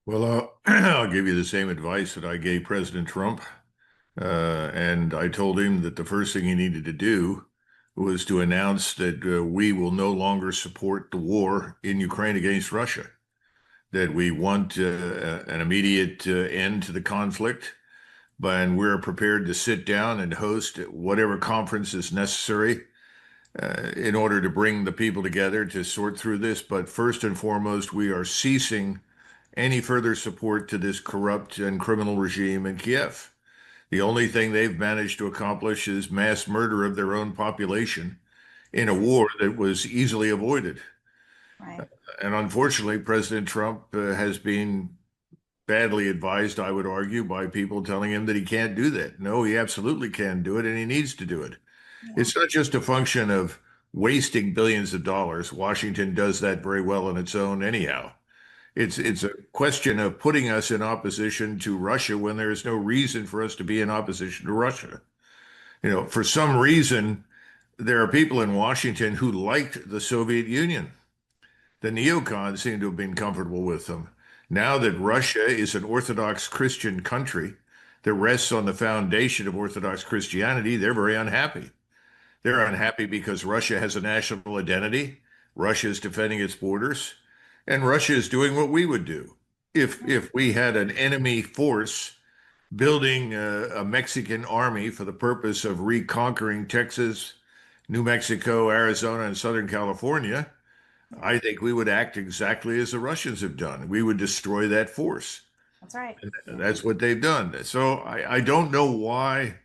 Well, I'll give you the same advice that I gave President Trump. And I told him that the first thing he needed to do was to announce that we will no longer support the war in Ukraine against Russia, that we want an immediate end to the conflict, and we're prepared to sit down and host whatever conference is necessary in order to bring the people together to sort through this. But first and foremost, we are ceasing any further support to this corrupt and criminal regime in Kiev. The only thing they've managed to accomplish is mass murder of their own population in a war that was easily avoided. Right. And unfortunately, President Trump has been badly advised, I would argue, by people telling him that he can't do that. No, he absolutely can do it, and he needs to do it. Yeah. It's not just a function of wasting billions of dollars. Washington does that very well on its own anyhow. It's a question of putting us in opposition to Russia when there is no reason for us to be in opposition to Russia. You know, for some reason, there are people in Washington who liked the Soviet Union. The neocons seem to have been comfortable with them. Now that Russia is an Orthodox Christian country that rests on the foundation of Orthodox Christianity, they're very unhappy. They're unhappy because Russia has a national identity. Russia is defending its borders, and Russia is doing what we would do if we had an enemy force building a Mexican army for the purpose of reconquering Texas, New Mexico, Arizona, and Southern California. I think we would act exactly as the Russians have done. We would destroy that force. That's right. And that's what they've done. So I don't know why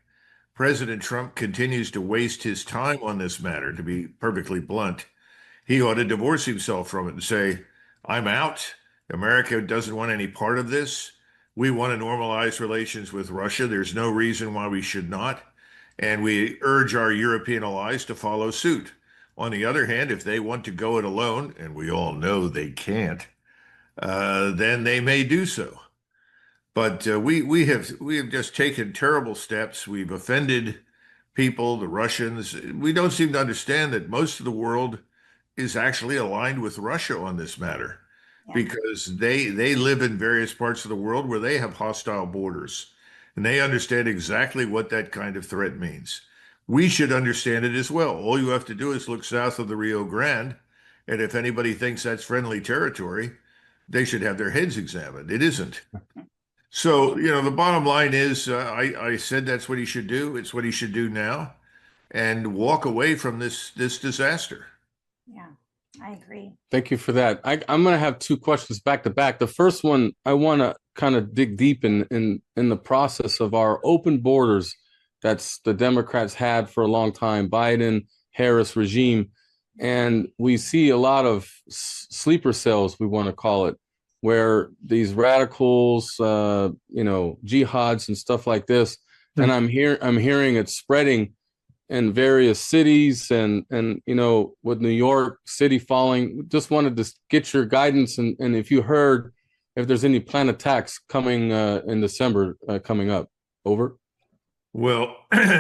President Trump continues to waste his time on this matter, to be perfectly blunt. He ought to divorce himself from it and say, I'm out. America doesn't want any part of this. We want to normalize relations with Russia. There's no reason why we should not. And we urge our European allies to follow suit. On the other hand, if they want to go it alone, and we all know they can't, then they may do so. But we have just taken terrible steps. We've offended people, the Russians. We don't seem to understand that most of the world is actually aligned with Russia on this matter Yeah. because they live in various parts of the world where they have hostile borders, and they understand exactly what that kind of threat means. We should understand it as well. All you have to do is look south of the Rio Grande, and if anybody thinks that's friendly territory, they should have their heads examined. It isn't. So, the bottom line is, I said that's what he should do. It's what he should do now, and walk away from this disaster. Yeah, I agree. Thank you for that. I'm going to have two questions back to back. The first one, I want to kind of dig deep in the process of our open borders that's the Democrats had for a long time, Biden, Harris regime. And we see a lot of sleeper cells, we want to call it, where these radicals, jihads and stuff like this. And I'm hearing it spreading in various cities and with New York City falling. Just wanted to get your guidance and if you heard if there's any planned attacks coming in December coming up. Over. Well,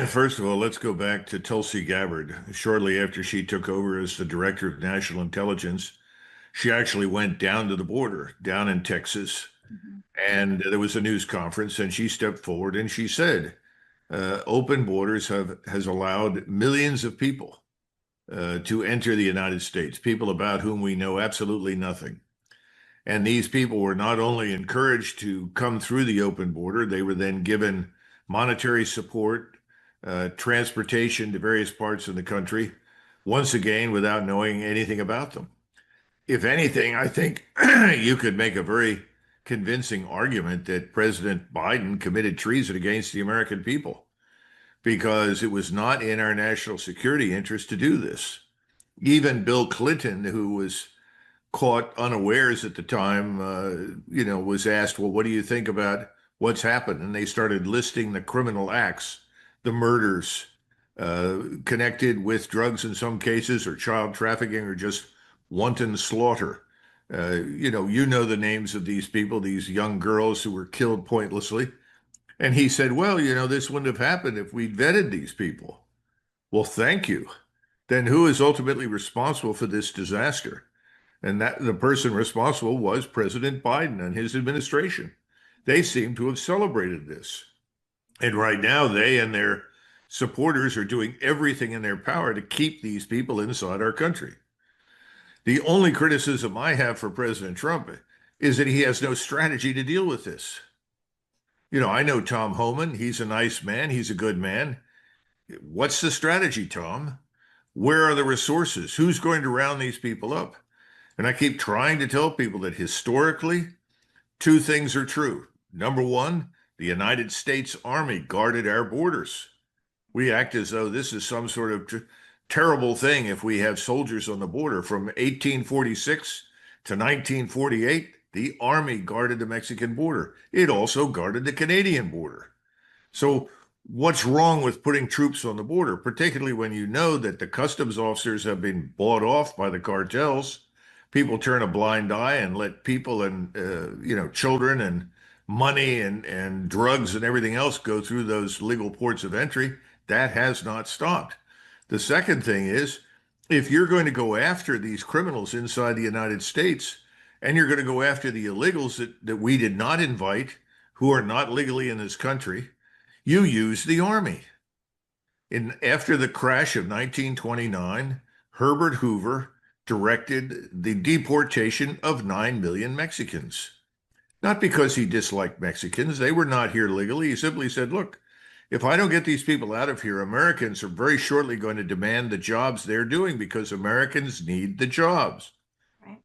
first of all, let's go back to Tulsi Gabbard. Shortly after she took over as the director of national intelligence, she actually went down to the border, down in Texas, and there was a news conference, and she stepped forward and she said, open borders has allowed millions of people to enter the United States, people about whom we know absolutely nothing. And these people were not only encouraged to come through the open border, they were then given monetary support, transportation to various parts of the country, once again, without knowing anything about them. If anything, I think you could make a very convincing argument that President Biden committed treason against the American people because it was not in our national security interest to do this. Even Bill Clinton, who was caught unawares at the time, was asked, well, what do you think about what's happened? And they started listing the criminal acts, the murders connected with drugs in some cases, or child trafficking, or just wanton slaughter. You know the names of these people, these young girls who were killed pointlessly. And he said, well, this wouldn't have happened if we'd vetted these people. Well, thank you. Then who is ultimately responsible for this disaster? And that the person responsible was President Biden and his administration. They seem to have celebrated this. And right now, they and their supporters are doing everything in their power to keep these people inside our country. The only criticism I have for President Trump is that he has no strategy to deal with this. You know, I know Tom Homan. He's a nice man. He's a good man. What's the strategy, Tom? Where are the resources? Who's going to round these people up? And I keep trying to tell people that historically, two things are true. Number one, the United States Army guarded our borders. We act as though this is some sort of terrible thing if we have soldiers on the border. From 1846 to 1948, the Army guarded the Mexican border. It also guarded the Canadian border. So what's wrong with putting troops on the border, particularly when you know that the customs officers have been bought off by the cartels? People turn a blind eye and let people and children and money and drugs and everything else go through those legal ports of entry. That has not stopped. The second thing is, if you're going to go after these criminals inside the United States, and you're going to go after the illegals that we did not invite, who are not legally in this country, you use the army. After the crash of 1929, Herbert Hoover directed the deportation of 9 million Mexicans. Not because he disliked Mexicans. They were not here legally. He simply said, look, if I don't get these people out of here, Americans are very shortly going to demand the jobs they're doing because Americans need the jobs. Right.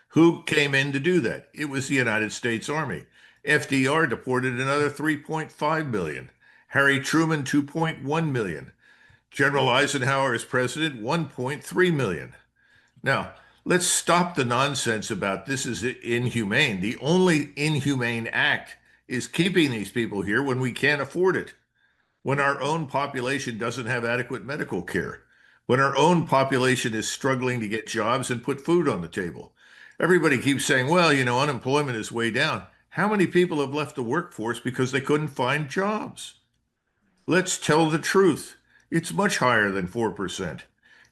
Who came in to do that? It was the United States Army. FDR deported another 3.5 million. Harry Truman, 2.1 million. General Eisenhower, as president, 1.3 million. Now, let's stop the nonsense about this is inhumane. The only inhumane act is keeping these people here when we can't afford it, when our own population doesn't have adequate medical care, when our own population is struggling to get jobs and put food on the table. Everybody keeps saying, well, unemployment is way down. How many people have left the workforce because they couldn't find jobs? Let's tell the truth. It's much higher than 4%.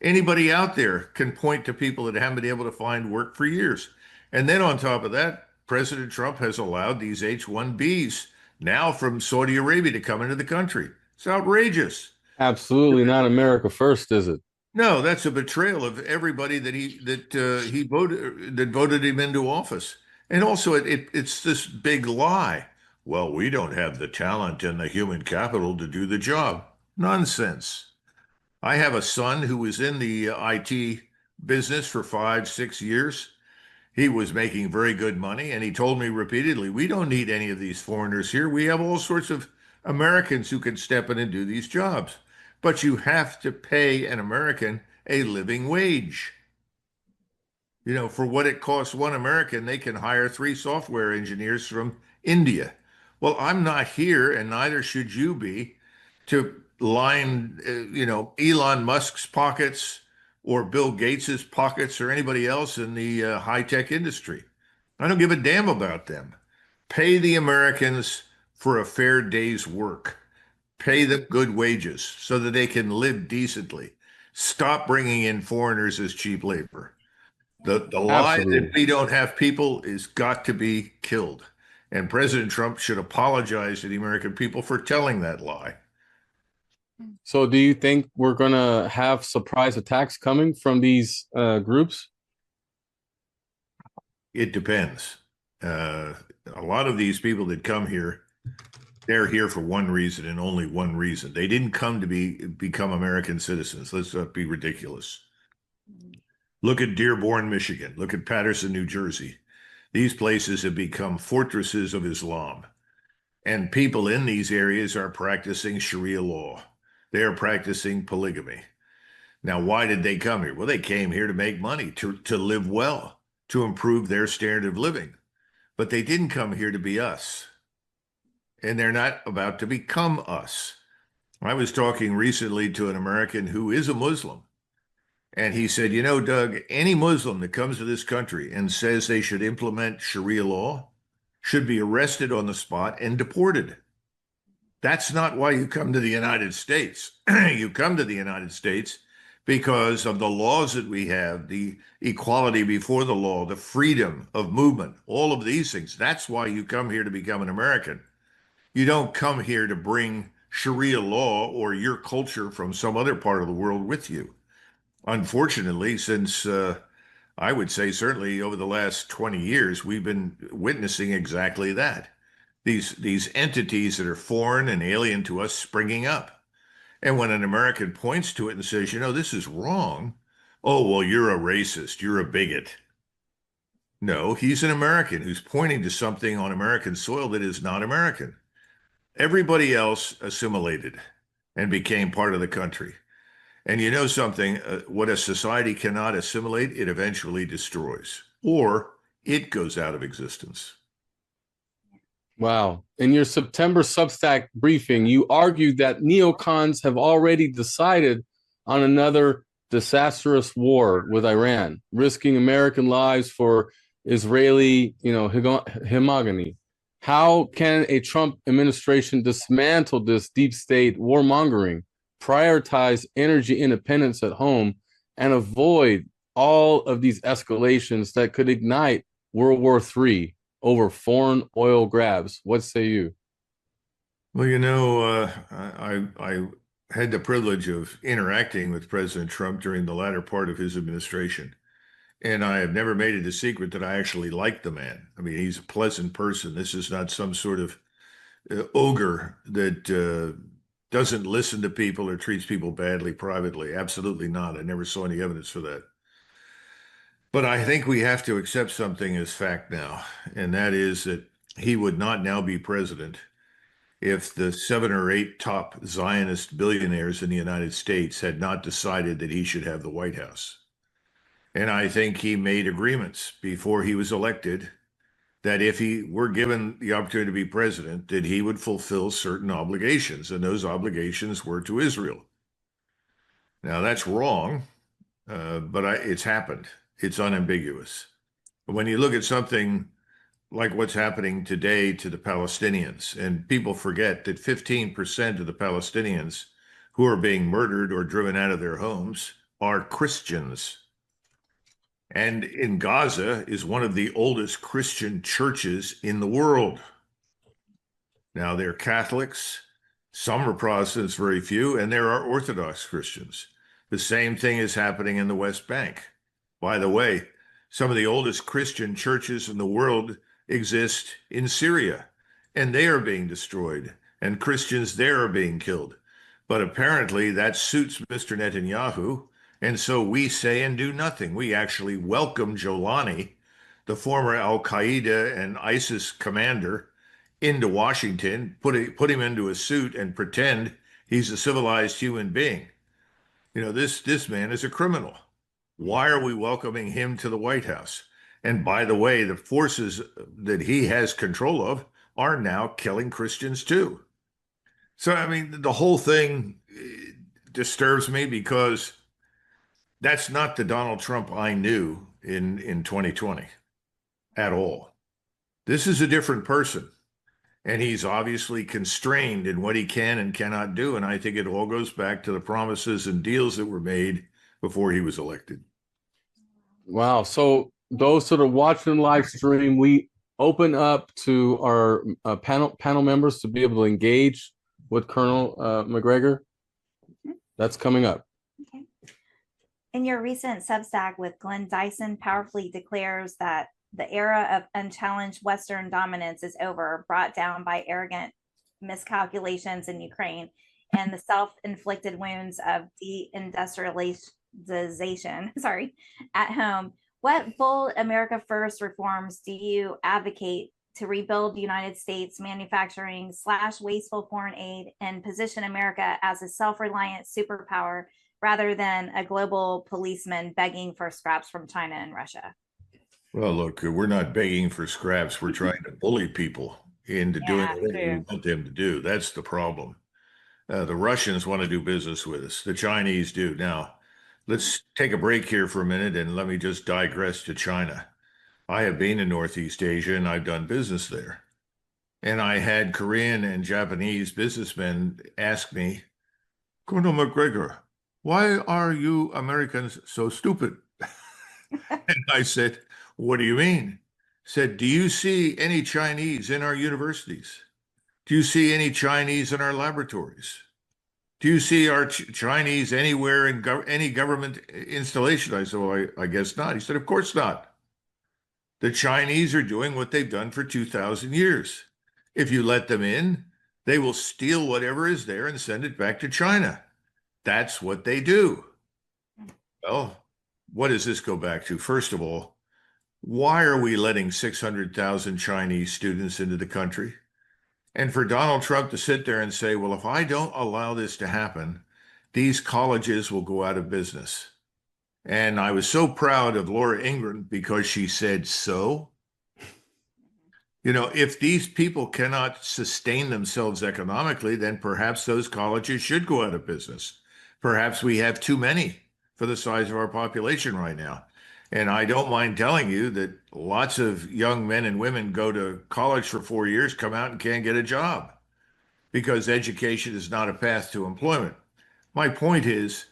Anybody out there can point to people that haven't been able to find work for years. And then on top of that, President Trump has allowed these H-1Bs now from Saudi Arabia to come into the country. It's outrageous. Absolutely not America first, is it? No, that's a betrayal of everybody that voted him into office. And also, it's this big lie. Well, we don't have the talent and the human capital to do the job. Nonsense. I have a son who was in the IT business for 5, 6 years. He was making very good money, and he told me repeatedly, we don't need any of these foreigners here. We have all sorts of Americans who can step in and do these jobs. But you have to pay an American a living wage. For what it costs one American, they can hire 3 software engineers from India. Well, I'm not here, and neither should you be, to line, Elon Musk's pockets or Bill Gates's pockets or anybody else in the high-tech industry. I don't give a damn about them. Pay the Americans for a fair day's work. Pay them good wages so that they can live decently. Stop bringing in foreigners as cheap labor. The lie Absolutely. that we don't have people is got to be killed. And President Trump should apologize to the American people for telling that lie. So do you think we're going to have surprise attacks coming from these groups? It depends. A lot of these people that come here, they're here for one reason and only one reason. They didn't come to become American citizens. Let's not be ridiculous. Look at Dearborn, Michigan. Look at Patterson, New Jersey. These places have become fortresses of Islam. And people in these areas are practicing Sharia law. They are practicing polygamy. Now, why did they come here? Well, they came here to make money, to live well, to improve their standard of living. But they didn't come here to be us. And they're not about to become us. I was talking recently to an American who is a Muslim. And he said, Doug, any Muslim that comes to this country and says they should implement Sharia law should be arrested on the spot and deported. That's not why you come to the United States. You come to the United States because of the laws that we have, the equality before the law, the freedom of movement, all of these things. That's why you come here to become an American. You don't come here to bring Sharia law or your culture from some other part of the world with you. Unfortunately, since I would say certainly over the last 20 years, we've been witnessing exactly that. These entities that are foreign and alien to us springing up. And when an American points to it and says, you know, this is wrong, oh, well, you're a racist, you're a bigot. No, he's an American who's pointing to something on American soil that is not American. Everybody else assimilated and became part of the country. And you know something, what a society cannot assimilate, it eventually destroys, or it goes out of existence. Wow. In your September Substack briefing, you argued that neocons have already decided on another disastrous war with Iran, risking American lives for Israeli, hegemony. How can a Trump administration dismantle this deep state warmongering, prioritize energy independence at home, and avoid all of these escalations that could ignite World War III over foreign oil grabs? What say you? Well, you know, I had the privilege of interacting with President Trump during the latter part of his administration. And I have never made it a secret that I actually like the man. I mean, he's a pleasant person. This is not some sort of ogre that doesn't listen to people or treats people badly privately. Absolutely not. I never saw any evidence for that. But I think we have to accept something as fact now, and that is that he would not now be president if the 7 or 8 top Zionist billionaires in the United States had not decided that he should have the White House. And I think he made agreements before he was elected that if he were given the opportunity to be president, that he would fulfill certain obligations, and those obligations were to Israel. Now, that's wrong, but it's happened. It's unambiguous. When you look at something like what's happening today to the Palestinians, and people forget that 15% of the Palestinians who are being murdered or driven out of their homes are Christians. And in Gaza is one of the oldest Christian churches in the world. Now, they're Catholics, some are Protestants, very few, and there are Orthodox Christians. The same thing is happening in the West Bank. By the way, some of the oldest Christian churches in the world exist in Syria, and they are being destroyed, and Christians there are being killed. But apparently that suits Mr. Netanyahu, and so we say and do nothing. We actually welcome Jolani, the former Al Qaeda and ISIS commander, into Washington, put him into a suit and pretend he's a civilized human being. You know, this man is a criminal. Why are we welcoming him to the White House? And by the way, the forces that he has control of are now killing Christians too. So, I mean, the whole thing disturbs me because that's not the Donald Trump I knew in 2020 at all. This is a different person. And he's obviously constrained in what he can and cannot do. And I think it all goes back to the promises and deals that were made before he was elected. Wow. So those that are watching the live stream, we open up to our panel members to be able to engage with Colonel McGregor. That's coming up. Okay. In your recent Substack with Glenn Dyson powerfully declares that the era of unchallenged Western dominance is over, brought down by arrogant miscalculations in Ukraine and the self-inflicted wounds of deindustrialization at home. What bold America First reforms do you advocate to rebuild the United States manufacturing / wasteful foreign aid and position America as a self-reliant superpower rather than a global policeman begging for scraps from China and Russia? Well, look, we're not begging for scraps. We're trying to bully people into doing what we want them to do. That's the problem. The Russians want to do business with us. The Chinese do. Now, let's take a break here for a minute and let me just digress to China. I have been in Northeast Asia and I've done business there. And I had Korean and Japanese businessmen ask me, Colonel McGregor, why are you Americans so stupid? And I said, what do you mean? Said, do you see any Chinese in our universities? Do you see any Chinese in our laboratories? Do you see our Chinese anywhere in any government installation? I said, well, I guess not. He said, of course not. The Chinese are doing what they've done for 2,000 years. If you let them in, they will steal whatever is there and send it back to China. That's what they do. Well, what does this go back to? First of all, why are we letting 600,000 Chinese students into the country? And for Donald Trump to sit there and say, well, if I don't allow this to happen, these colleges will go out of business. And I was so proud of Laura Ingraham because she said so. You know, if these people cannot sustain themselves economically, then perhaps those colleges should go out of business. Perhaps we have too many for the size of our population right now. And I don't mind telling you that lots of young men and women go to college for 4 years, come out and can't get a job because education is not a path to employment. My point is,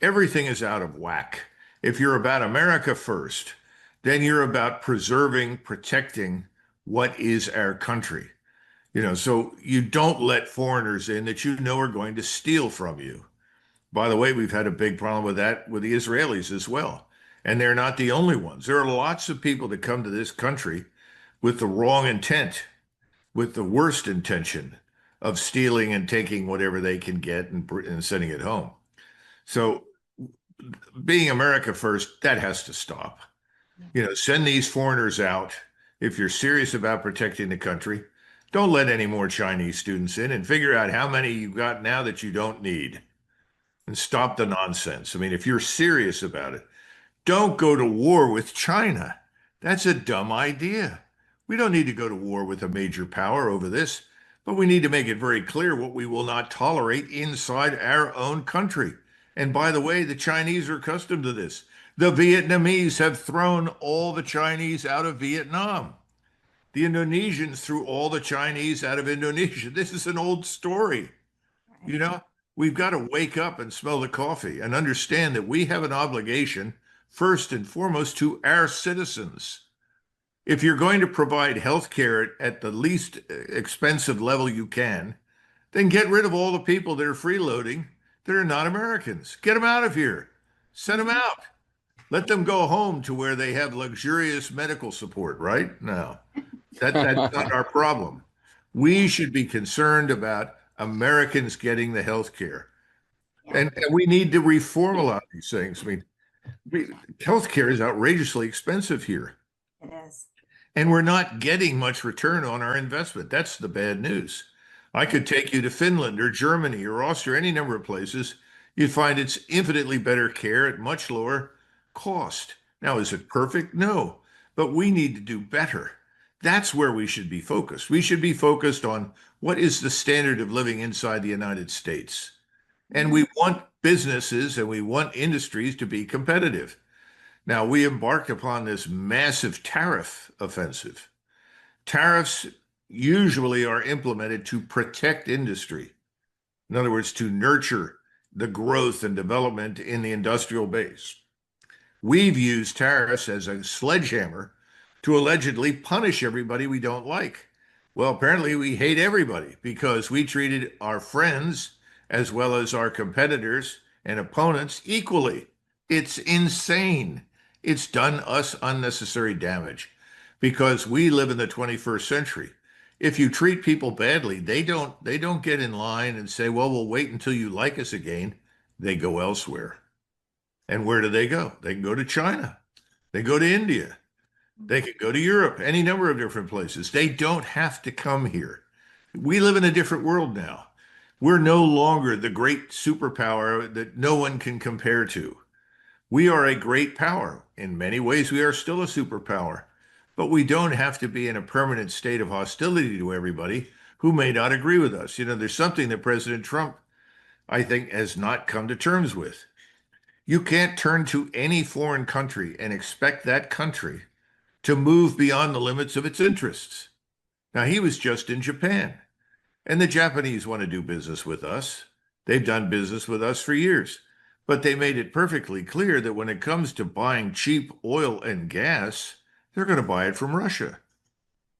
everything is out of whack. If you're about America first, then you're about preserving, protecting what is our country. You know, so you don't let foreigners in that you know are going to steal from you. By the way, we've had a big problem with that with the Israelis as well. And they're not the only ones. There are lots of people that come to this country with the wrong intent, with the worst intention of stealing and taking whatever they can get and sending it home. So being America first, that has to stop. You know, send these foreigners out. If you're serious about protecting the country, don't let any more Chinese students in and figure out how many you've got now that you don't need and stop the nonsense. I mean, if you're serious about it, don't go to war with China. That's a dumb idea. We don't need to go to war with a major power over this, but we need to make it very clear what we will not tolerate inside our own country. And by the way, the Chinese are accustomed to this. The Vietnamese have thrown all the Chinese out of Vietnam. The Indonesians threw all the Chinese out of Indonesia. This is an old story. You know, we've got to wake up and smell the coffee and understand that we have an obligation, first and foremost, to our citizens. If you're going to provide health care at the least expensive level you can, then get rid of all the people that are freeloading that are not Americans. Get them out of here. Send them out. Let them go home to where they have luxurious medical support, right? No, that's not our problem. We should be concerned about Americans getting the health care. And we need to reform a lot of these things. I mean, healthcare is outrageously expensive here. It is. And we're not getting much return on our investment. That's the bad news. I could take you to Finland or Germany or Austria, any number of places. You'd find it's infinitely better care at much lower cost. Now, is it perfect? No, but we need to do better. That's where we should be focused. We should be focused on what is the standard of living inside the United States. And we want businesses and we want industries to be competitive. Now, we embarked upon this massive tariff offensive. Tariffs usually are implemented to protect industry. In other words, to nurture the growth and development in the industrial base. We've used tariffs as a sledgehammer to allegedly punish everybody we don't like. Well, apparently we hate everybody because we treated our friends as well as our competitors and opponents equally. It's insane. It's done us unnecessary damage because we live in the 21st century. If you treat people badly, they don't get in line and say, well, we'll wait until you like us again. They go elsewhere. And where do they go? They can go to China. They go to India. They could go to Europe, any number of different places. They don't have to come here. We live in a different world now. We're no longer the great superpower that no one can compare to. We are a great power. In many ways, we are still a superpower, but we don't have to be in a permanent state of hostility to everybody who may not agree with us. You know, there's something that President Trump, I think, has not come to terms with. You can't turn to any foreign country and expect that country to move beyond the limits of its interests. Now, he was just in Japan, and the Japanese want to do business with us. They've done business with us for years. But they made it perfectly clear that when it comes to buying cheap oil and gas, they're going to buy it from Russia.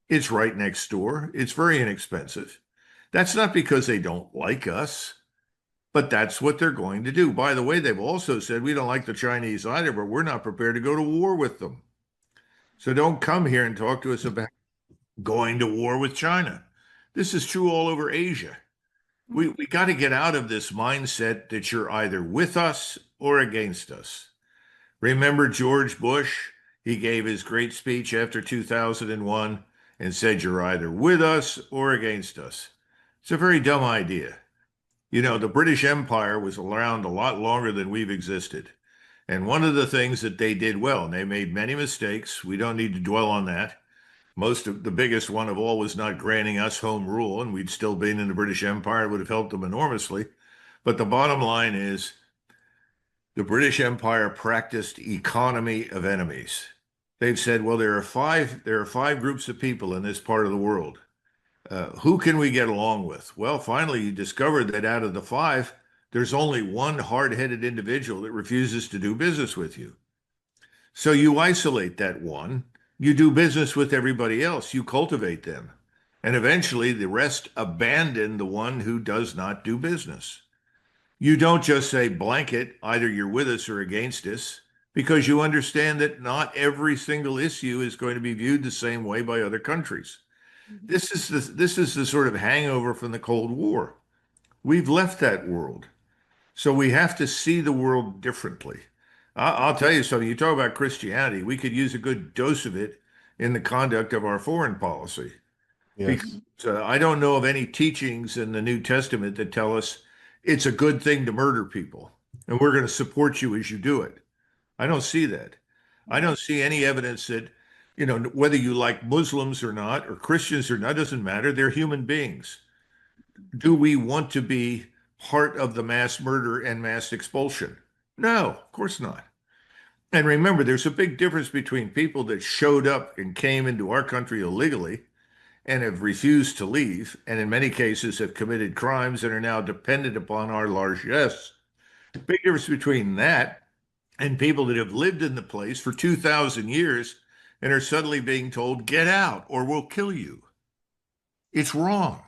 It's right next door. It's very inexpensive. That's not because they don't like us, but that's what they're going to do. By the way, they've also said we don't like the Chinese either, but we're not prepared to go to war with them. So don't come here and talk to us about going to war with China. This is true all over Asia. We got to get out of this mindset that you're either with us or against us. Remember George Bush? He gave his great speech after 2001 and said, you're either with us or against us. It's a very dumb idea. You know, the British Empire was around a lot longer than we've existed. And one of the things that they did well, and they made many mistakes, we don't need to dwell on that. Most of the biggest one of all was not granting us home rule, and we'd still been in the British Empire. It would have helped them enormously. But the bottom line is the British Empire practiced economy of enemies. They've said, well, there are five groups of people in this part of the world. Who can we get along with? Well, finally, you discovered that out of the five, there's only one hard-headed individual that refuses to do business with you. So you isolate that one, you do business with everybody else, you cultivate them. And eventually the rest abandon the one who does not do business. You don't just say blanket, either you're with us or against us, because you understand that not every single issue is going to be viewed the same way by other countries. This is the sort of hangover from the Cold War. We've left that world. So we have to see the world differently. I'll tell you something. You talk about Christianity. We could use a good dose of it in the conduct of our foreign policy. Yes. Because I don't know of any teachings in the New Testament that tell us it's a good thing to murder people and we're going to support you as you do it. I don't see that. I don't see any evidence that, you know, whether you like Muslims or not, or Christians or not, doesn't matter. They're human beings. Do we want to be part of the mass murder and mass expulsion? No, of course not. And remember, there's a big difference between people that showed up and came into our country illegally and have refused to leave, and in many cases have committed crimes and are now dependent upon our largesse. Big difference between that and people that have lived in the place for 2,000 years and are suddenly being told, get out or we'll kill you. It's wrong.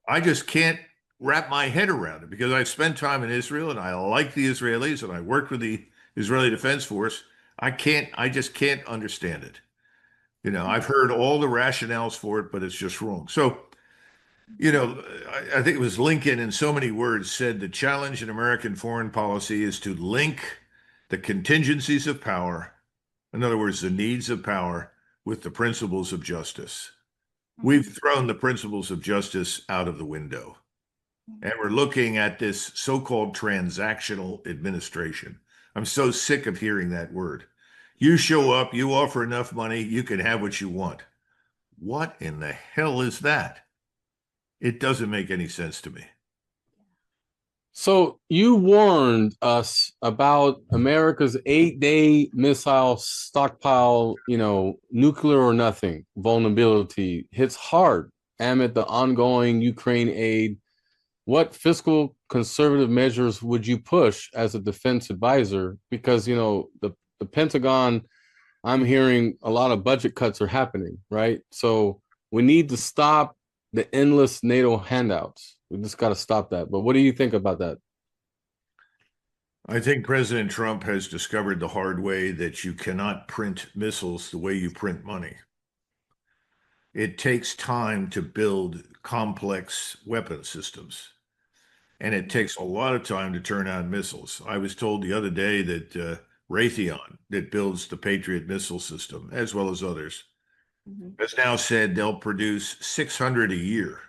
I just can't wrap my head around it because I've spent time in Israel and I like the Israelis and I worked with the Israeli Defense Force. I just can't understand it. You know, I've heard all the rationales for it, but it's just wrong. So, you know, I think it was Lincoln in so many words said the challenge in American foreign policy is to link the contingencies of power, in other words, the needs of power, with the principles of justice. We've thrown the principles of justice out of the window. And we're looking at this so-called transactional administration. I'm so sick of hearing that word. You show up, you offer enough money, you can have what you want. What in the hell is that? It doesn't make any sense to me. So you warned us about America's 8-day missile stockpile, you know, nuclear or nothing vulnerability hits hard amid the ongoing Ukraine aid. What fiscal conservative measures would you push as a defense advisor? Because, you know, the Pentagon, I'm hearing a lot of budget cuts are happening, right? So we need to stop the endless NATO handouts. We just got to stop that. But what do you think about that? I think President Trump has discovered the hard way that you cannot print missiles the way you print money. It takes time to build complex weapon systems, and it takes a lot of time to turn on missiles. I was told the other day that Raytheon, that builds the Patriot missile system, as well as others, has now said they'll produce 600 a year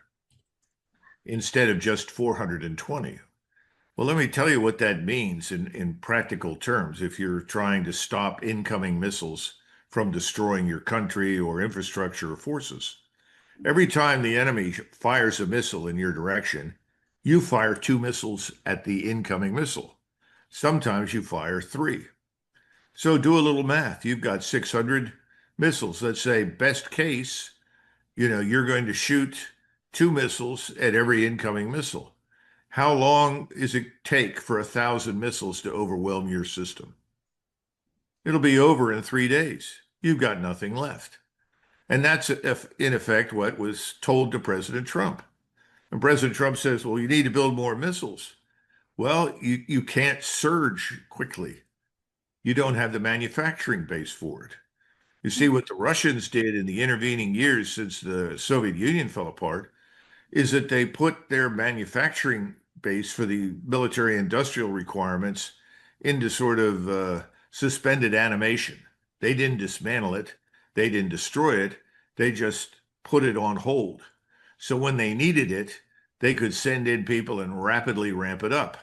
instead of just 420. Well, let me tell you what that means in practical terms. If you're trying to stop incoming missiles from destroying your country or infrastructure or forces, every time the enemy fires a missile in your direction, you fire 2 missiles at the incoming missile. Sometimes you fire 3. So do a little math. You've got 600 missiles. Let's say best case, you know, you're going to shoot 2 missiles at every incoming missile. How long does it take for 1,000 missiles to overwhelm your system? It'll be over in 3 days. You've got nothing left. And that's, in effect, what was told to President Trump. And President Trump says, well, you need to build more missiles. Well, you can't surge quickly. You don't have the manufacturing base for it. You see, what the Russians did in the intervening years since the Soviet Union fell apart is that they put their manufacturing base for the military industrial requirements into sort of suspended animation. They didn't dismantle it, they didn't destroy it, they just put it on hold. So when they needed it, they could send in people and rapidly ramp it up.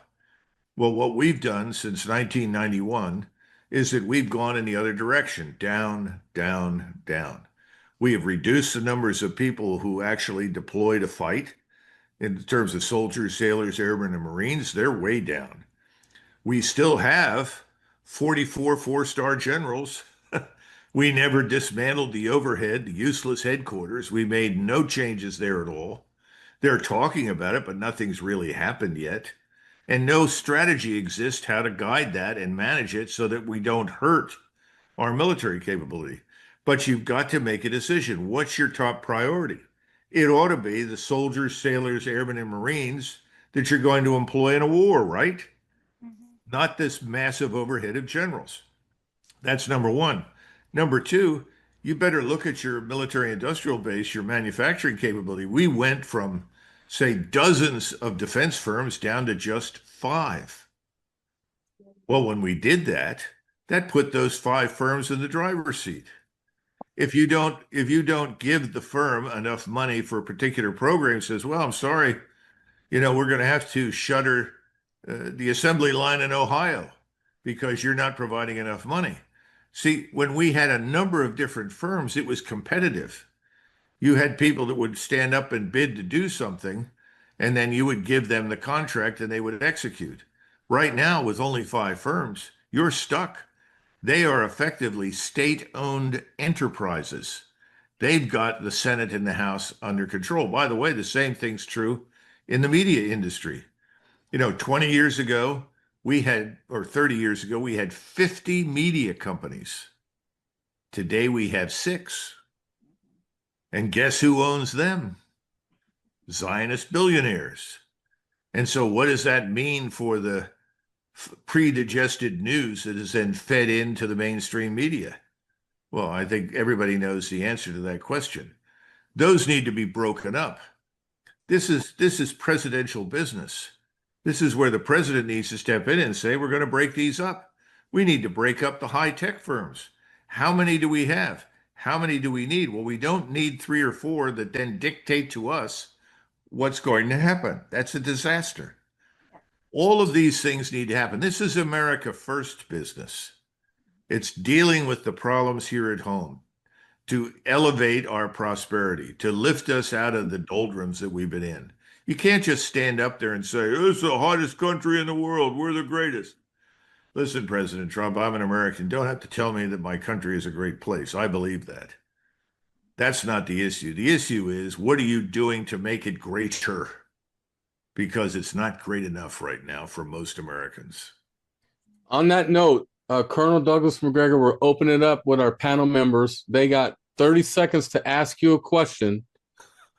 Well, what we've done since 1991 is that we've gone in the other direction, down, down, down. We have reduced the numbers of people who actually deploy to fight. In terms of soldiers, sailors, airmen, and Marines, they're way down. We still have 44 four-star generals. We never dismantled the overhead, the useless headquarters. We made no changes there at all. They're talking about it, but nothing's really happened yet. And no strategy exists how to guide that and manage it so that we don't hurt our military capability. But you've got to make a decision. What's your top priority? It ought to be the soldiers, sailors, airmen, and Marines that you're going to employ in a war, right? Not this massive overhead of generals. That's number one. Number two, you better look at your military industrial base, your manufacturing capability. We went from, say, dozens of defense firms down to just 5. Well, when we did that, that put those 5 firms in the driver's seat. If you don't give the firm enough money for a particular program, says, well, I'm sorry, we're going to have to shutter the assembly line in Ohio because you're not providing enough money. See, when we had a number of different firms, it was competitive. You had people that would stand up and bid to do something, and then you would give them the contract and they would execute. Right now, with only 5 firms, you're stuck. They are effectively state-owned enterprises. They've got the Senate and the House under control. By the way, the same thing's true in the media industry. 20 years ago, or 30 years ago, we had 50 media companies. Today we have 6. And guess who owns them? Zionist billionaires. And so what does that mean for the pre-digested news that is then fed into the mainstream media? Well, I think everybody knows the answer to that question. Those need to be broken up. This is presidential business. This is where the president needs to step in and say, we're going to break these up. We need to break up the high-tech firms. How many do we have? How many do we need? Well, we don't need 3 or 4 that then dictate to us what's going to happen. That's a disaster. All of these things need to happen. This is America First business. It's dealing with the problems here at home to elevate our prosperity, to lift us out of the doldrums that we've been in. You can't just stand up there and say, this is the hottest country in the world. We're the greatest. Listen, President Trump, I'm an American. Don't have to tell me that my country is a great place. I believe that. That's not the issue. The issue is, what are you doing to make it greater? Because it's not great enough right now for most Americans. On that note, Colonel Douglas McGregor, we're opening it up with our panel members. They got 30 seconds to ask you a question,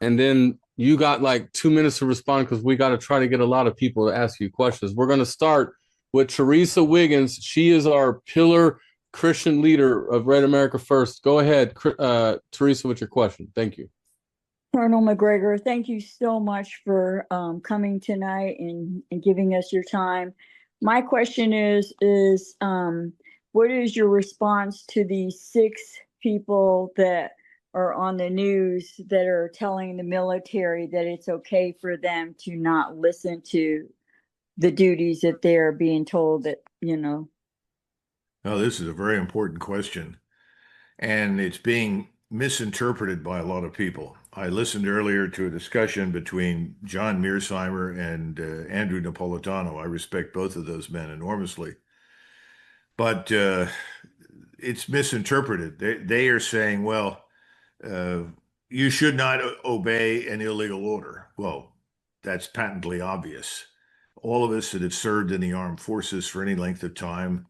and then you got like 2 minutes to respond because we got to try to get a lot of people to ask you questions. We're going to start with Teresa Wiggins. She is our pillar Christian leader of Red America First. Go ahead, Teresa, with your question. Thank you. Colonel McGregor, thank you so much for coming tonight and giving us your time. My question is what is your response to the 6 people that are on the news that are telling the military that it's okay for them to not listen to the duties that they're being told that, Oh, this is a very important question, and it's being misinterpreted by a lot of people. I listened earlier to a discussion between John Mearsheimer and Andrew Napolitano. I respect both of those men enormously, but it's misinterpreted. They are saying, well, you should not obey an illegal order. Well, that's patently obvious. all of us that have served in the armed forces for any length of time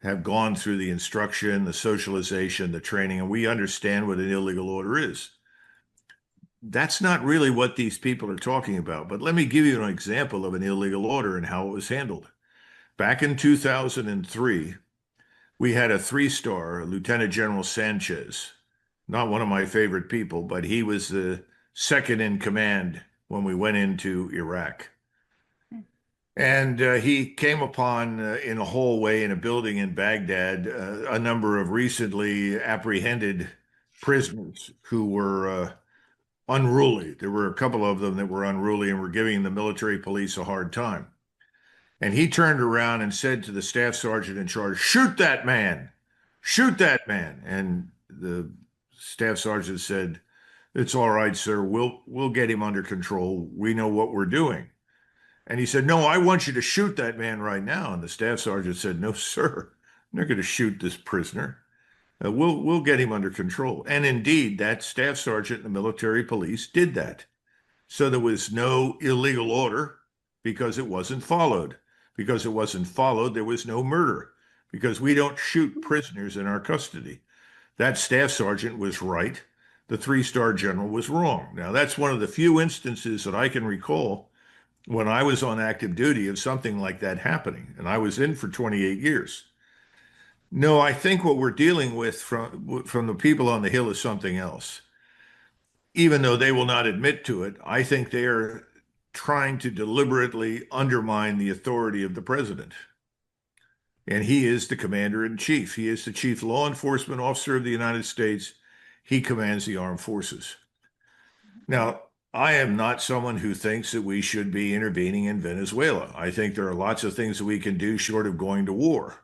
have gone through the instruction, the socialization, the training, and we understand what an illegal order is. That's not really what these people are talking about. But let me give you an example of an illegal order and how it was handled. Back in 2003, we had a three-star, Lieutenant General Sanchez, not one of my favorite people, but he was the second in command when we went into Iraq. And he came upon in a hallway in a building in Baghdad a number of recently apprehended prisoners who were unruly. There were a couple of them that were unruly and were giving the military police a hard time. And he turned around and said to the staff sergeant in charge, "Shoot that man! Shoot that man!" And the staff sergeant said, "It's all right, sir. We'll get him under control. We know what we're doing." And he said, "No, I want you to shoot that man right now." And the staff sergeant said, "No, sir. I'm not going to shoot this prisoner. We'll get him under control." And indeed, that staff sergeant in the military police did that. So there was no illegal order because it wasn't followed. Because it wasn't followed, there was no murder. Because we don't shoot prisoners in our custody. That staff sergeant was right. The three-star general was wrong. Now, that's one of the few instances that I can recall when I was on active duty of something like that happening. And I was in for 28 years. No, I think what we're dealing with from the people on the Hill is something else. Even though they will not admit to it, I think they are trying to deliberately undermine the authority of the president. And he is the commander in chief. He is the chief law enforcement officer of the United States. He commands the armed forces. Now, I am not someone who thinks that we should be intervening in Venezuela. I think there are lots of things that we can do short of going to war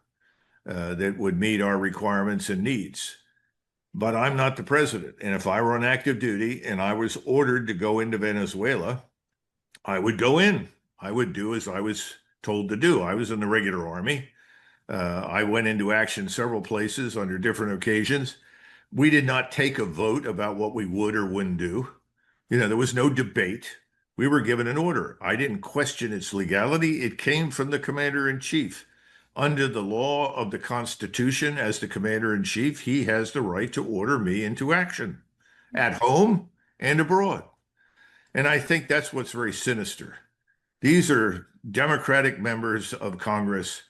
that would meet our requirements and needs. But I'm not the president. And if I were on active duty and I was ordered to go into Venezuela, I would go in. I would do as I was told to do. I was in the regular army. I went into action several places under different occasions. We did not take a vote about what we would or wouldn't do. There was no debate. We were given an order. I didn't question its legality. It came from the commander in chief. Under the law of the Constitution, as the commander in chief, he has the right to order me into action at home and abroad. And I think that's what's very sinister. These are Democratic members of Congress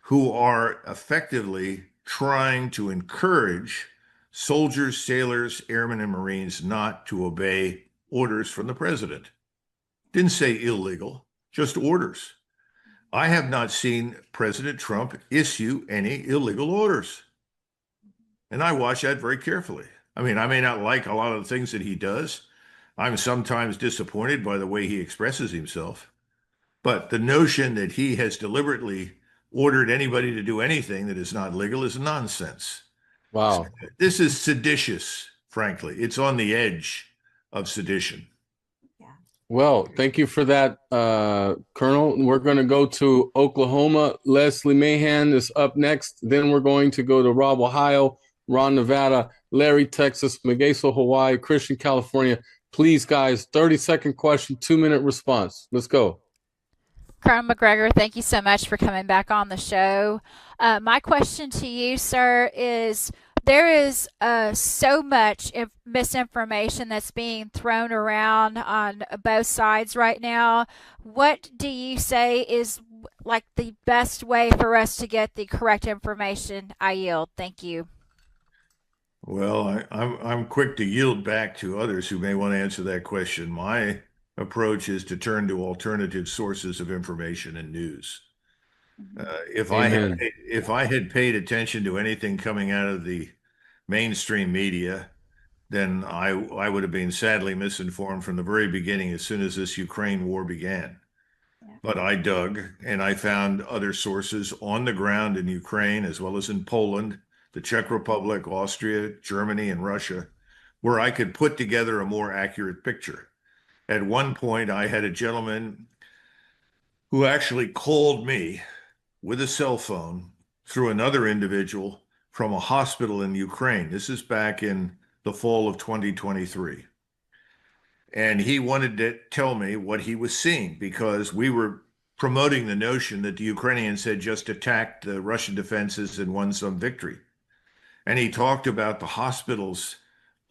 who are effectively trying to encourage soldiers, sailors, airmen, and Marines not to obey orders from the president. Didn't say illegal, just orders. I have not seen President Trump issue any illegal orders. And I watch that very carefully. I mean, I may not like a lot of the things that he does. I'm sometimes disappointed by the way he expresses himself. But the notion that he has deliberately ordered anybody to do anything that is not legal is nonsense. Wow. This is seditious, frankly. It's on the edge of sedition. Well, thank you for that, Colonel. We're going to go to Oklahoma. Leslie Mahan is up next. Then we're going to go to Rob, Ohio, Ron, Nevada, Larry, Texas, Megeso, Hawaii, Christian, California. Please, guys, 30-second question, 2-minute response. Let's go. Colonel McGregor, thank you so much for coming back on the show. My question to you, sir, is there is so much misinformation that's being thrown around on both sides right now. What do you say is like the best way for us to get the correct information? I yield. Thank you. Well, I'm quick to yield back to others who may want to answer that question. My approach is to turn to alternative sources of information and news. If I had paid attention to anything coming out of the mainstream media, then I would have been sadly misinformed from the very beginning as soon as this Ukraine war began. But I dug and I found other sources on the ground in Ukraine as well as in Poland, the Czech Republic, Austria, Germany, and Russia, where I could put together a more accurate picture. At one point, I had a gentleman who actually called me with a cell phone through another individual from a hospital in Ukraine. This is back in the fall of 2023. And he wanted to tell me what he was seeing because we were promoting the notion that the Ukrainians had just attacked the Russian defenses and won some victory. And he talked about the hospitals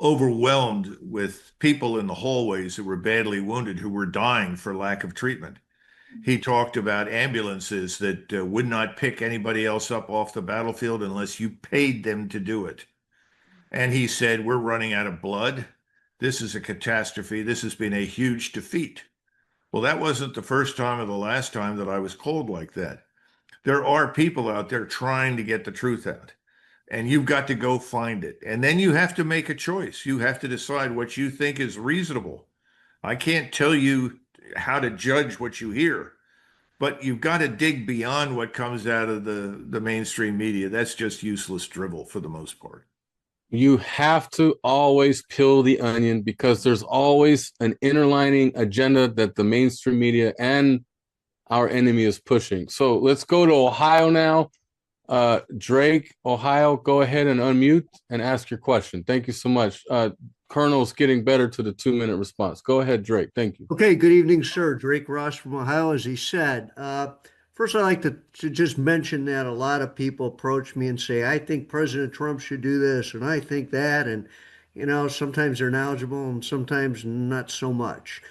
overwhelmed with people in the hallways who were badly wounded, who were dying for lack of treatment. He talked about ambulances that would not pick anybody else up off the battlefield unless you paid them to do it. And he said, we're running out of blood. This is a catastrophe. This has been a huge defeat. Well, that wasn't the first time or the last time that I was called like that. There are people out there trying to get the truth out, and you've got to go find it. And then you have to make a choice. You have to decide what you think is reasonable. I can't tell you how to judge what you hear, but you've got to dig beyond what comes out of the mainstream media. That's just useless drivel for the most part. You have to always peel the onion because there's always an interlining agenda that the mainstream media and our enemy is pushing. So let's go to Ohio now. Drake, Ohio, go ahead and unmute and ask your question. Thank you so much. Colonel's getting better to the 2-minute response. Go ahead, Drake. Thank you. Okay, good evening, sir. Drake Ross from Ohio, as he said. First, I'd like to just mention that a lot of people approach me and say, I think President Trump should do this, and I think that. And, sometimes they're knowledgeable and sometimes not so much.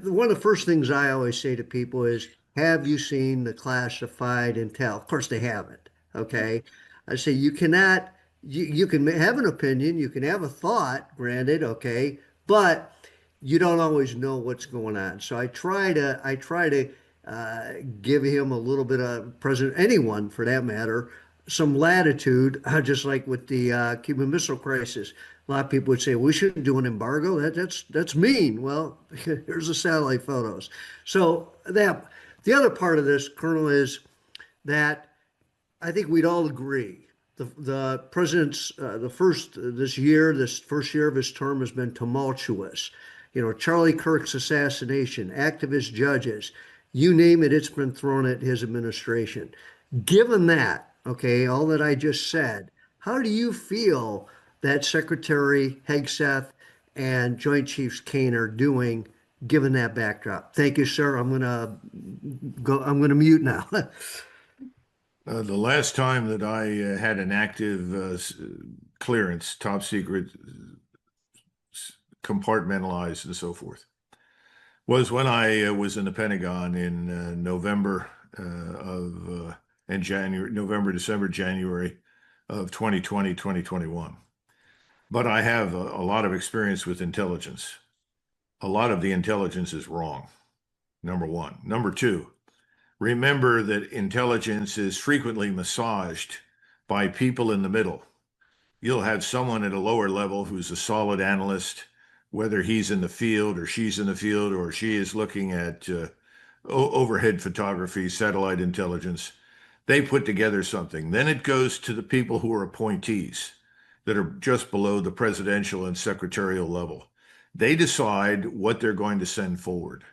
One of the first things I always say to people is, have you seen the classified intel? Of course, they haven't. Okay. I say, you cannot, you can have an opinion, you can have a thought, granted, okay, but you don't always know what's going on. So I try to give him a little bit of anyone for that matter, some latitude, just like with the Cuban Missile Crisis. A lot of people would say we shouldn't do an embargo. That's mean. Well, here's the satellite photos. So that the other part of this, Colonel, is that I think we'd all agree the president's this first year of his term has been tumultuous. Charlie Kirk's assassination, activist judges, you name it, it's been thrown at his administration. Given that, okay, all that I just said, how do you feel that Secretary Hegseth and Joint Chiefs Kane are doing given that backdrop? Thank you, sir. I'm gonna mute now. The last time that I had an active clearance, top secret, compartmentalized and so forth, was when I was in the Pentagon in November, December, January of 2020, 2021. But I have a lot of experience with intelligence. A lot of the intelligence is wrong, number one. Number two, remember that intelligence is frequently massaged by people in the middle. You'll have someone at a lower level who's a solid analyst, whether he's in the field or she's in the field or she is looking at overhead photography, satellite intelligence. They put together something. Then it goes to the people who are appointees that are just below the presidential and secretarial level. They decide what they're going to send forward.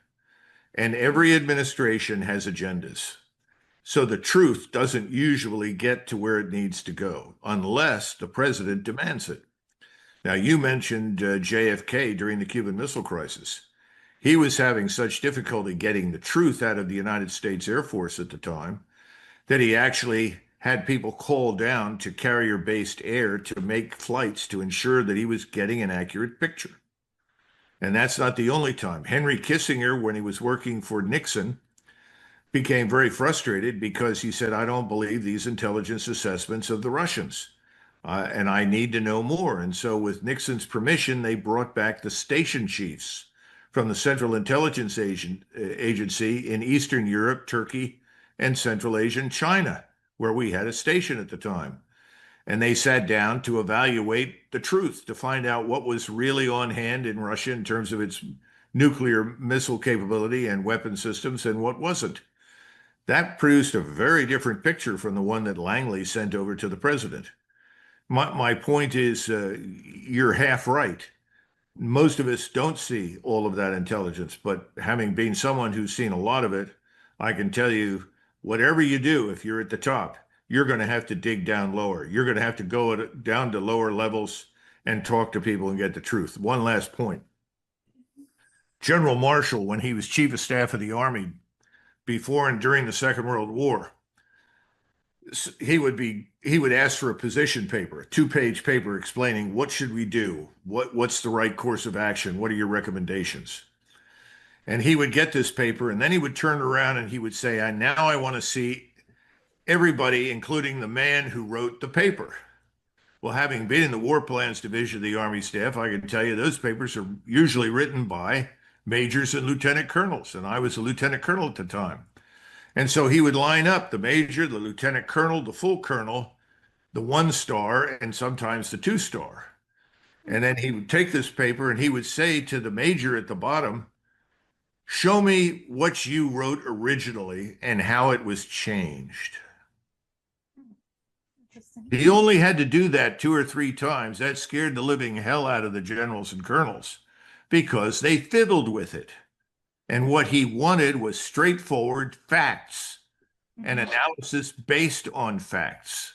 And every administration has agendas. So the truth doesn't usually get to where it needs to go unless the president demands it. Now, you mentioned JFK during the Cuban Missile Crisis. He was having such difficulty getting the truth out of the United States Air Force at the time that he actually had people called down to carrier-based air to make flights to ensure that he was getting an accurate picture. And that's not the only time. Henry Kissinger, when he was working for Nixon, became very frustrated because he said, I don't believe these intelligence assessments of the Russians. And I need to know more. And so with Nixon's permission, they brought back the station chiefs from the Central Intelligence Agency in Eastern Europe, Turkey, and Central Asia and China, where we had a station at the time. And they sat down to evaluate the truth, to find out what was really on hand in Russia in terms of its nuclear missile capability and weapon systems and what wasn't. That produced a very different picture from the one that Langley sent over to the president. My point is, you're half right. Most of us don't see all of that intelligence, but having been someone who's seen a lot of it, I can tell you, whatever you do, if you're at the top, you're going to have to dig down lower. You're going to have to go down to lower levels and talk to people and get the truth. One last point. General Marshall, when he was chief of staff of the Army, before and during the Second World War, he would ask for a position paper, a 2-page paper explaining what should we do, what's the right course of action, what are your recommendations. And he would get this paper, and then he would turn around and he would say, now I want to see everybody, including the man who wrote the paper. Well, having been in the War Plans Division of the Army Staff, I can tell you those papers are usually written by majors and lieutenant colonels, and I was a lieutenant colonel at the time. And so he would line up the major, the lieutenant colonel, the full colonel, the 1-star, and sometimes the 2-star. And then he would take this paper and he would say to the major at the bottom, show me what you wrote originally and how it was changed. He only had to do that 2 or 3 times. That scared the living hell out of the generals and colonels because they fiddled with it. And what he wanted was straightforward facts and analysis based on facts.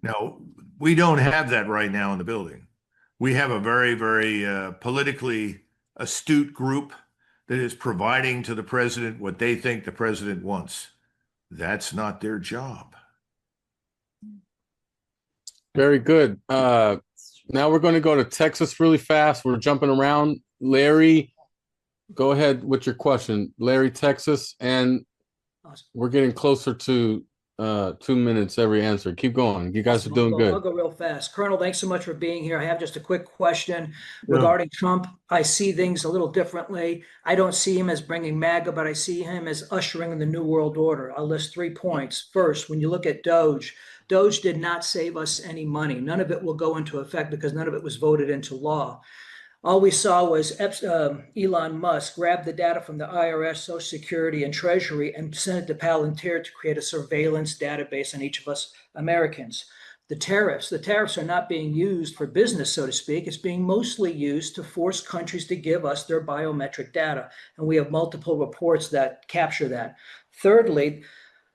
Now, we don't have that right now in the building. We have a very, very politically astute group that is providing to the president what they think the president wants. That's not their job. Very good. Now we're going to go to Texas really fast. We're jumping around. Larry, go ahead with your question. Larry, Texas, and we're getting closer to 2 minutes every answer. Keep going. You guys are doing good. I'll go real fast. Colonel, thanks so much for being here. I have just a quick question regarding Trump. I see things a little differently. I don't see him as bringing MAGA, but I see him as ushering in the New World Order. I'll list 3 points. First, when you look at Doge did not save us any money. None of it will go into effect because none of it was voted into law. All we saw was Elon Musk grab the data from the IRS, Social Security, and Treasury and send it to Palantir to create a surveillance database on each of us Americans. The tariffs are not being used for business, so to speak. It's being mostly used to force countries to give us their biometric data. And we have multiple reports that capture that. Thirdly,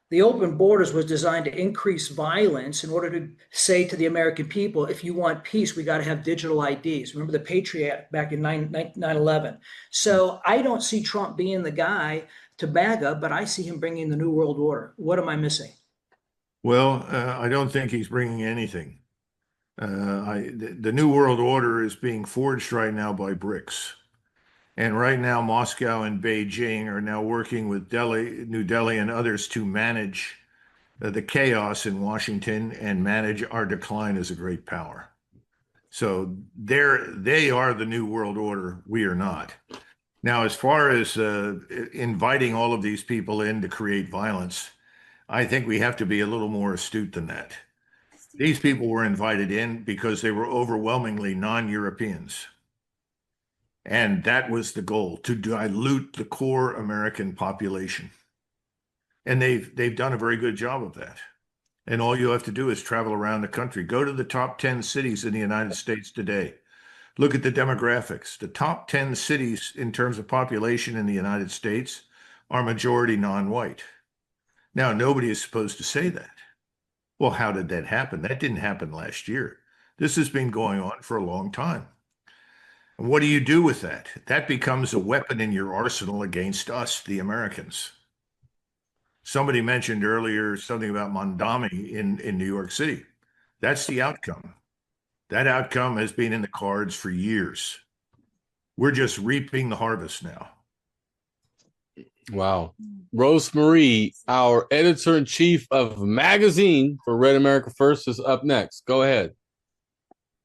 the open borders was designed to increase violence in order to say to the American people, if you want peace, we got to have digital IDs. Remember the Patriot Act back in 9/11. So I don't see Trump being the guy to MAGA, but I see him bringing the New World Order. What am I missing? Well, I don't think he's bringing anything. The New World Order is being forged right now by BRICS. And right now, Moscow and Beijing are now working with New Delhi and others to manage the chaos in Washington and manage our decline as a great power. So they are the New World Order. We are not. Now, as far as inviting all of these people in to create violence, I think we have to be a little more astute than that. These people were invited in because they were overwhelmingly non-Europeans. And that was the goal, to dilute the core American population. And they've done a very good job of that. And all you have to do is travel around the country. Go to the top 10 cities in the United States today. Look at the demographics. The top 10 cities in terms of population in the United States are majority non-white. Now, nobody is supposed to say that. Well, how did that happen? That didn't happen last year. This has been going on for a long time. And what do you do with that? That becomes a weapon in your arsenal against us, the Americans. Somebody mentioned earlier something about Mondami in New York City. That's the outcome. That outcome has been in the cards for years. We're just reaping the harvest now. Wow. Rosemarie, our editor-in-chief of magazine for Red America First, is up next. Go ahead.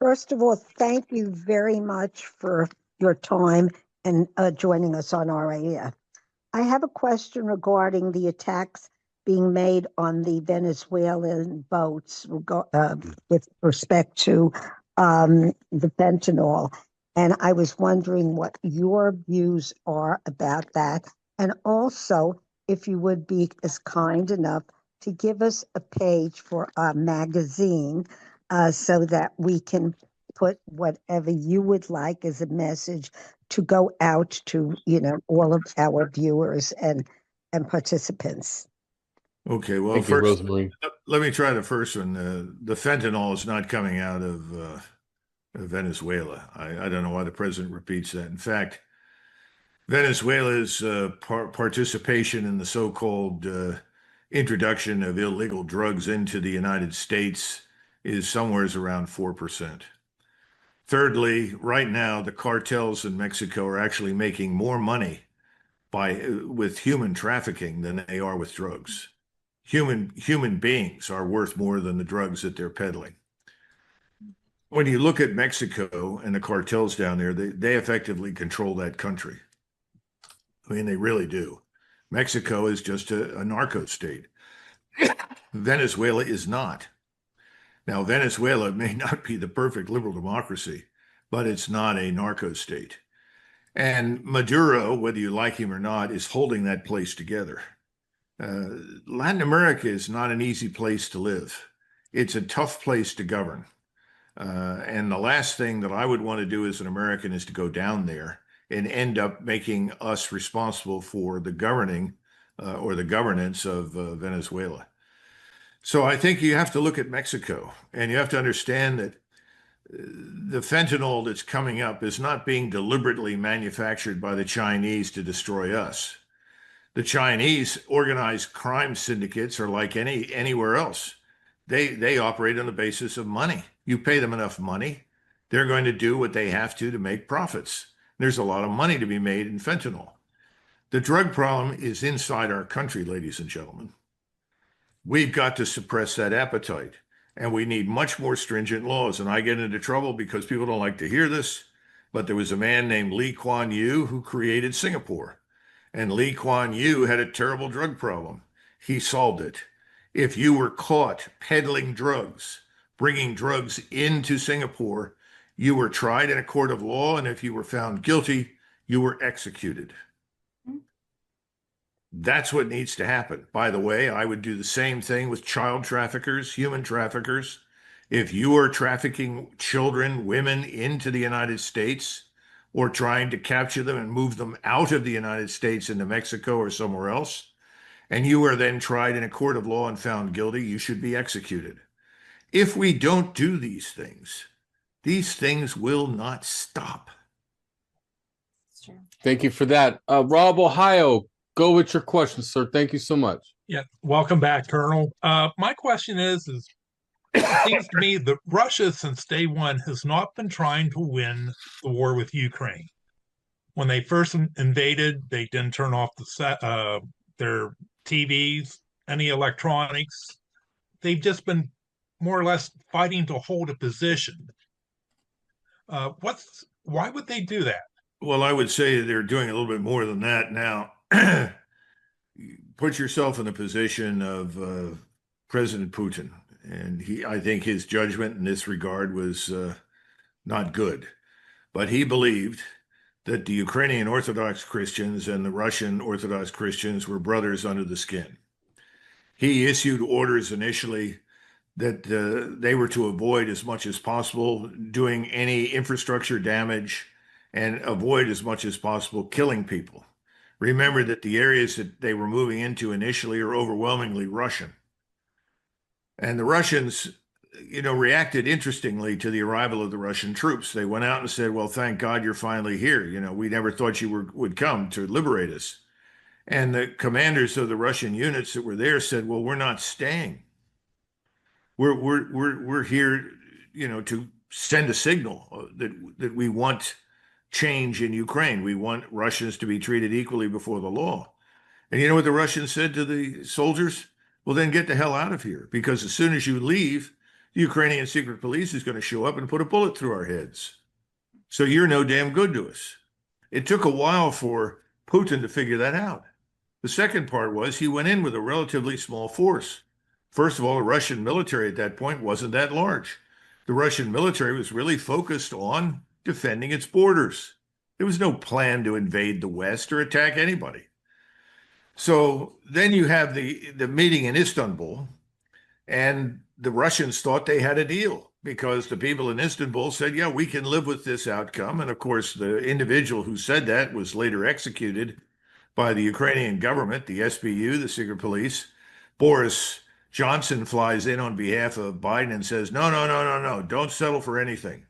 First of all, thank you very much for your time and joining us on our air. I have a question regarding the attacks being made on the Venezuelan boats with respect to the fentanyl. And I was wondering what your views are about that. And also, if you would be as kind enough to give us a page for our magazine so that we can put whatever you would like as a message to go out to, all of our viewers and participants. Okay, well, Thank you, first, Rosemarie. let me try the first one. The fentanyl is not coming out of Venezuela. I don't know why the president repeats that. In fact, Venezuela's participation in the so-called introduction of illegal drugs into the United States is somewhere around 4%. Thirdly, right now, the cartels in Mexico are actually making more money with human trafficking than they are with drugs. Human beings are worth more than the drugs that they're peddling. When you look at Mexico and the cartels down there, they effectively control that country. I mean, they really do. Mexico is just a narco state. Venezuela is not. Now, Venezuela may not be the perfect liberal democracy, but it's not a narco state. And Maduro, whether you like him or not, is holding that place together. Latin America is not an easy place to live. It's a tough place to govern. And the last thing that I would want to do as an American is to go down there and end up making us responsible for the governing or the governance of Venezuela. So I think you have to look at Mexico, and you have to understand that the fentanyl that's coming up is not being deliberately manufactured by the Chinese to destroy us. The Chinese organized crime syndicates are like anywhere else. They operate on the basis of money. You pay them enough money, they're going to do what they have to make profits. There's a lot of money to be made in fentanyl. The drug problem is inside our country, ladies and gentlemen. We've got to suppress that appetite, and we need much more stringent laws. And I get into trouble because people don't like to hear this, but there was a man named Lee Kuan Yew who created Singapore. And Lee Kuan Yew had a terrible drug problem. He solved it. If you were caught peddling drugs, bringing drugs into Singapore, you were tried in a court of law, and if you were found guilty, you were executed. That's what needs to happen. By the way, I would do the same thing with child traffickers, human traffickers. If you are trafficking children, women into the United States, or trying to capture them and move them out of the United States into Mexico or somewhere else, and you are then tried in a court of law and found guilty, you should be executed. If we don't do these things will not stop. It's true. Thank you for that. Rob, Ohio, go with your question, sir. Thank you so much. Yeah, welcome back, Colonel. My question is it seems to me that Russia, since day one, has not been trying to win the war with Ukraine. When they first invaded, they didn't turn off their TVs, any electronics. They've just been more or less fighting to hold a position. Why would they do that? Well, I would say they're doing a little bit more than that now. Put yourself in the position of President Putin, and I think his judgment in this regard was not good. But he believed that the Ukrainian Orthodox Christians and the Russian Orthodox Christians were brothers under the skin. He issued orders initially that they were to avoid as much as possible doing any infrastructure damage and avoid as much as possible killing people. Remember that the areas that they were moving into initially are overwhelmingly Russian. And the Russians, reacted interestingly to the arrival of the Russian troops. They went out and said, well, thank God you're finally here. We never thought you would come to liberate us. And the commanders of the Russian units that were there said, well, we're not staying. We're here, to send a signal that we want change in Ukraine. We want Russians to be treated equally before the law. And you know what the Russians said to the soldiers? Well, then get the hell out of here, because as soon as you leave, the Ukrainian secret police is going to show up and put a bullet through our heads. So you're no damn good to us. It took a while for Putin to figure that out. The second part was he went in with a relatively small force. First of all, the Russian military at that point wasn't that large. The Russian military was really focused on defending its borders. There was no plan to invade the West or attack anybody. So then you have the meeting in Istanbul, and the Russians thought they had a deal because the people in Istanbul said, yeah, we can live with this outcome. And of course, the individual who said that was later executed by the Ukrainian government, the SBU, the secret police. Boris Johnson flies in on behalf of Biden and says, no, don't settle for anything.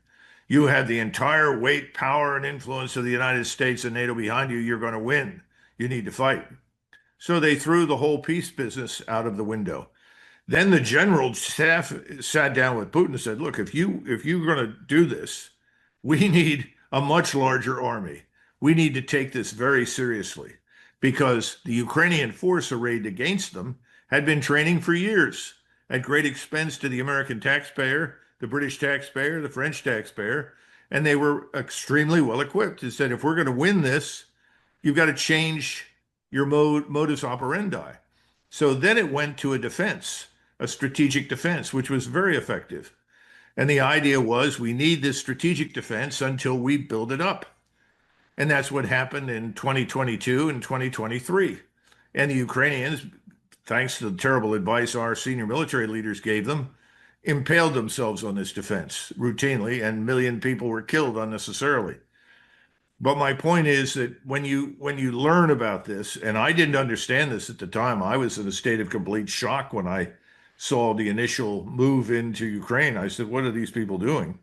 You have the entire weight, power, and influence of the United States and NATO behind you. You're going to win. You need to fight. So they threw the whole peace business out of the window. Then the general staff sat down with Putin and said, look, if you're going to do this, we need a much larger army. We need to take this very seriously because the Ukrainian force arrayed against them had been training for years at great expense to the American taxpayer, the British taxpayer, the French taxpayer, and they were extremely well equipped. They said, if we're going to win this, you've got to change your modus operandi. So then it went to a strategic defense, which was very effective. And the idea was we need this strategic defense until we build it up. And that's what happened in 2022 and 2023. And the Ukrainians, thanks to the terrible advice our senior military leaders gave them, impaled themselves on this defense routinely, and a million people were killed unnecessarily. But my point is that when you learn about this, and I didn't understand this at the time, I was in a state of complete shock when I saw the initial move into Ukraine. I said, what are these people doing?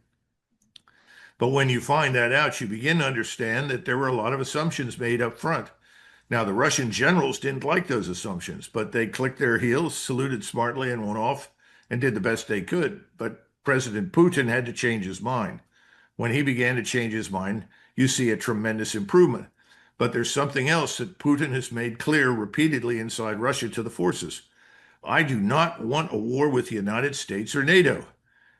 But when you find that out, you begin to understand that there were a lot of assumptions made up front. Now, the Russian generals didn't like those assumptions, but they clicked their heels, saluted smartly, and went off and did the best they could. But President Putin had to change his mind. When he began to change his mind, you see a tremendous improvement. But there's something else that Putin has made clear repeatedly inside Russia to the forces. I do not want a war with the United States or NATO.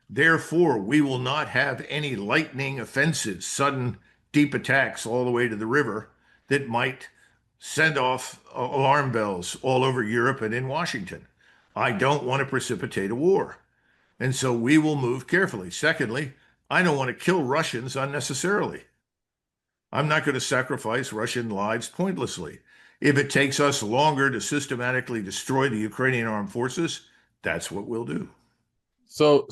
Therefore, we will not have any lightning offensives, sudden deep attacks all the way to the river that might send off alarm bells all over Europe and in Washington. I don't want to precipitate a war. And so we will move carefully. Secondly, I don't want to kill Russians unnecessarily. I'm not going to sacrifice Russian lives pointlessly. If it takes us longer to systematically destroy the Ukrainian armed forces, that's what we'll do. So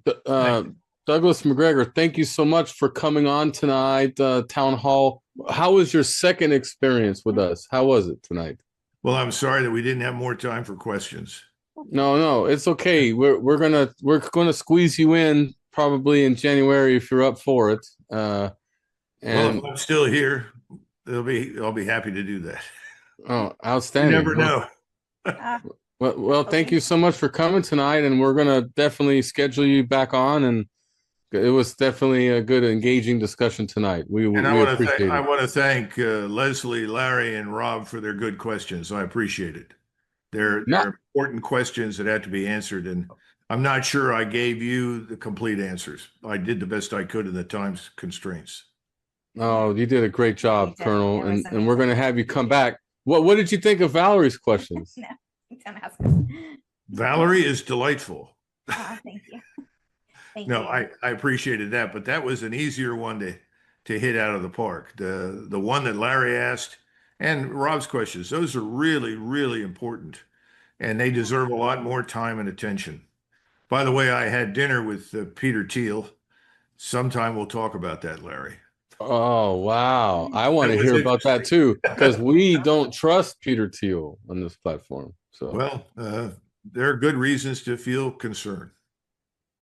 Douglas McGregor, thank you so much for coming on tonight, Town Hall. How was your second experience with us? How was it tonight? Well, I'm sorry that we didn't have more time for questions. No, it's okay. We're gonna squeeze you in probably in January if you're up for it. Well, if I'm still here, I'll be happy to do that. Oh, outstanding. You never know. Well, thank you so much for coming tonight, and we're gonna definitely schedule you back on. And it was definitely a good, engaging discussion tonight. We appreciate it. I want to thank Leslie, Larry, and Rob for their good questions. I appreciate it. They're important questions that had to be answered, and I'm not sure I gave you the complete answers. I did the best I could in the time's constraints. Oh, you did a great job, Colonel, and we're going to have you come back. What did you think of Valerie's questions? No, don't ask me. Valerie is delightful. Oh, thank you. Thank No, you. I appreciated that, but that was an easier one to hit out of the park. The one that Larry asked and Rob's questions, those are really, really important, and they deserve a lot more time and attention. By the way, I had dinner with Peter Thiel. Sometime we'll talk about that, Larry. Oh, wow. I want to hear about that too, because we don't trust Peter Thiel on this platform. So, well, there are good reasons to feel concerned.